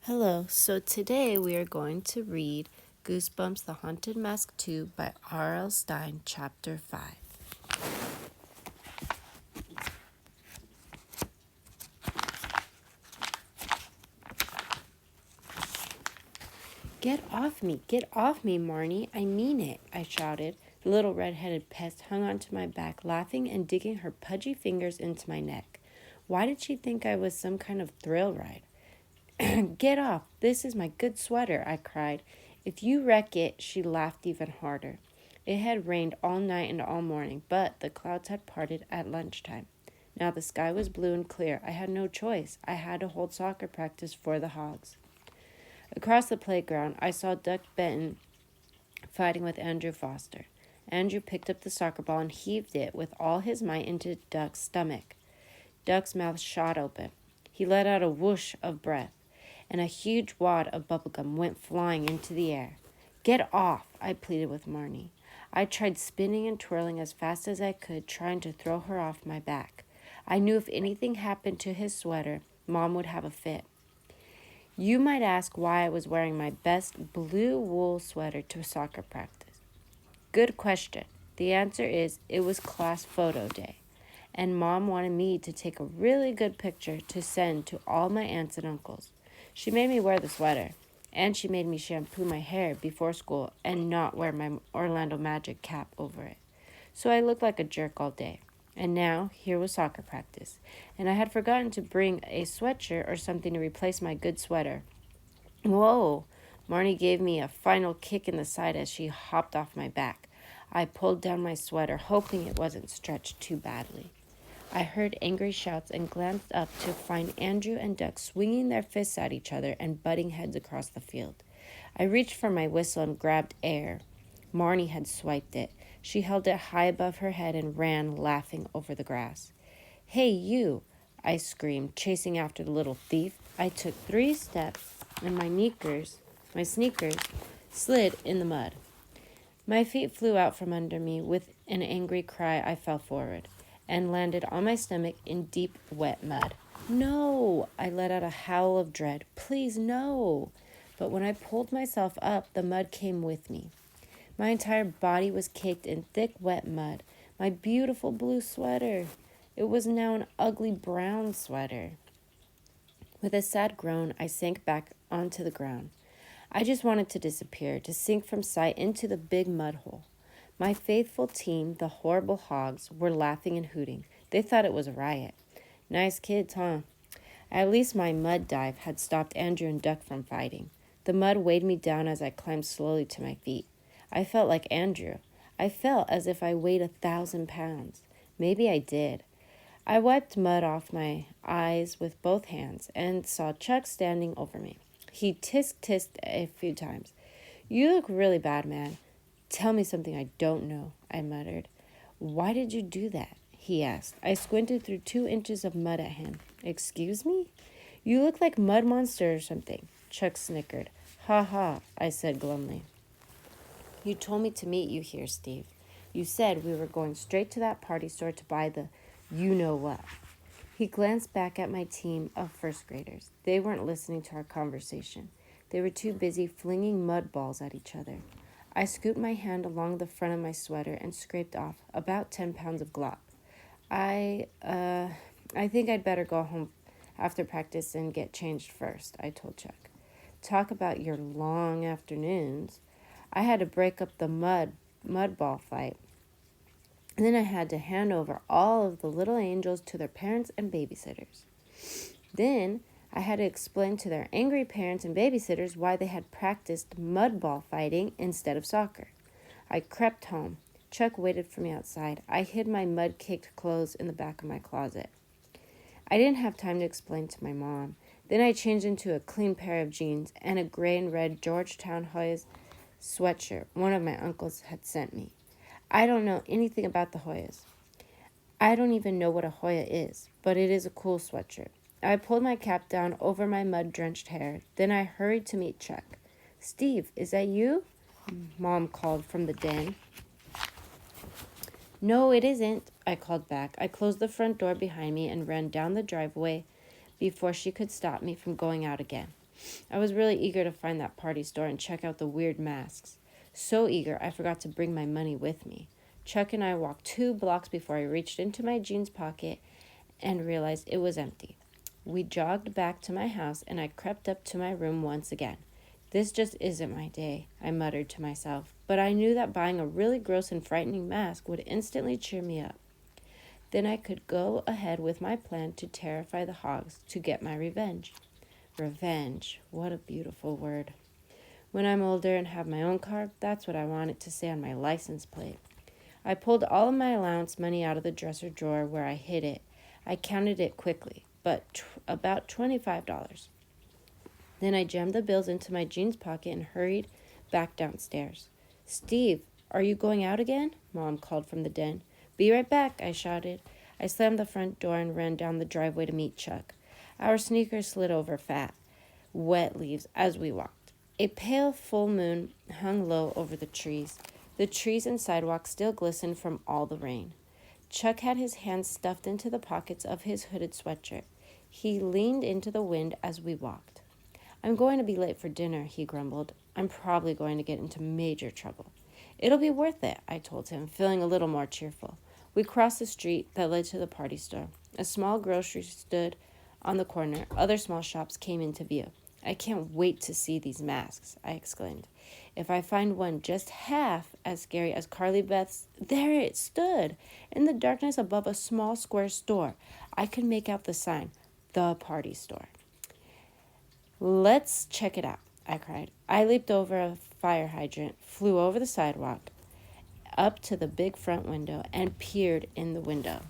Hello, so today we are going to read Goosebumps The Haunted Mask 2 by R.L. Stine, Chapter 5. Get off me, Marnie, I mean it, I shouted. The little red-headed pest hung onto my back, laughing and digging her pudgy fingers into my neck. Why did she think I was some kind of thrill ride? Get off, this is my good sweater, I cried. If you wreck it, she laughed even harder. It had rained all night and all morning, but the clouds had parted at lunchtime. Now the sky was blue and clear. I had no choice. I had to hold soccer practice for the Hogs. Across the playground, I saw Duck Benton fighting with Andrew Foster. Andrew picked up the soccer ball and heaved it with all his might into Duck's stomach. Duck's mouth shot open. He let out a whoosh of breath, and a huge wad of bubblegum went flying into the air. Get off, I pleaded with Marnie. I tried spinning and twirling as fast as I could, trying to throw her off my back. I knew if anything happened to his sweater, Mom would have a fit. You might ask why I was wearing my best blue wool sweater to soccer practice. Good question. The answer is it was class photo day, and Mom wanted me to take a really good picture to send to all my aunts and uncles. She made me wear the sweater, and she made me shampoo my hair before school and not wear my Orlando Magic cap over it. So I looked like a jerk all day. And now, here was soccer practice, and I had forgotten to bring a sweatshirt or something to replace my good sweater. Whoa! Marnie gave me a final kick in the side as she hopped off my back. I pulled down my sweater, hoping it wasn't stretched too badly. I heard angry shouts and glanced up to find Andrew and Duck swinging their fists at each other and butting heads across the field. I reached for my whistle and grabbed air. Marnie had swiped it. She held it high above her head and ran, laughing, over the grass. Hey, you! I screamed, chasing after the little thief. I took 3 steps, and my sneakers, slid in the mud. My feet flew out from under me. With an angry cry, I fell forward and landed on my stomach in deep, wet mud. No! I let out a howl of dread. Please, no! But when I pulled myself up, the mud came with me. My entire body was caked in thick, wet mud. My beautiful blue sweater. It was now an ugly brown sweater. With a sad groan, I sank back onto the ground. I just wanted to disappear, to sink from sight into the big mud hole. My faithful team, the horrible Hogs, were laughing and hooting. They thought it was a riot. Nice kids, huh? At least my mud dive had stopped Andrew and Duck from fighting. The mud weighed me down as I climbed slowly to my feet. I felt like Andrew. I felt as if I weighed 1,000 pounds. Maybe I did. I wiped mud off my eyes with both hands and saw Chuck standing over me. He tisk-tisked a few times. You look really bad, man. Tell me something I don't know, I muttered. Why did you do that? He asked. I squinted through 2 inches of mud at him. Excuse me? You look like Mud Monster or something. Chuck snickered. Ha ha, I said glumly. You told me to meet you here, Steve. You said we were going straight to that party store to buy the you-know-what. He glanced back at my team of first graders. They weren't listening to our conversation. They were too busy flinging mud balls at each other. I scooped my hand along the front of my sweater and scraped off about 10 pounds of glop. I think I'd better go home after practice and get changed first, I told Chuck. Talk about your long afternoons. I had to break up the mud ball fight. And then I had to hand over all of the little angels to their parents and babysitters. Then I had to explain to their angry parents and babysitters why they had practiced mud ball fighting instead of soccer. I crept home. Chuck waited for me outside. I hid my mud-caked clothes in the back of my closet. I didn't have time to explain to my mom. Then I changed into a clean pair of jeans and a gray and red Georgetown Hoyas sweatshirt one of my uncles had sent me. I don't know anything about the Hoyas. I don't even know what a Hoya is, but it is a cool sweatshirt. I pulled my cap down over my mud-drenched hair. Then I hurried to meet Chuck. Steve, is that you? Mom called from the den. No, it isn't, I called back. I closed the front door behind me and ran down the driveway before she could stop me from going out again. I was really eager to find that party store and check out the weird masks. So eager, I forgot to bring my money with me. Chuck and I walked 2 blocks before I reached into my jeans pocket and realized it was empty. We jogged back to my house and I crept up to my room once again. This just isn't my day, I muttered to myself, but I knew that buying a really gross and frightening mask would instantly cheer me up. Then I could go ahead with my plan to terrify the hogs to get my revenge. Revenge, what a beautiful word. When I'm older and have my own car, that's what I want it to say on my license plate. I pulled all of my allowance money out of the dresser drawer where I hid it. I counted it quickly, but about $25. Then I jammed the bills into my jeans pocket and hurried back downstairs. Steve, are you going out again? Mom called from the den. Be right back, I shouted. I slammed the front door and ran down the driveway to meet Chuck. Our sneakers slid over fat, wet leaves as we walked. A pale full moon hung low over the trees. The trees and sidewalk still glistened from all the rain. Chuck had his hands stuffed into the pockets of his hooded sweatshirt. He leaned into the wind as we walked. I'm going to be late for dinner, he grumbled. I'm probably going to get into major trouble. It'll be worth it, I told him, feeling a little more cheerful. We crossed the street that led to the party store. A small grocery stood on the corner. Other small shops came into view. I can't wait to see these masks, I exclaimed. If I find one just half as scary as Carly Beth's, there it stood, in the darkness above a small square store. I could make out the sign, the party store. Let's check it out, I cried. I leaped over a fire hydrant, flew over the sidewalk, up to the big front window, and peered in the window.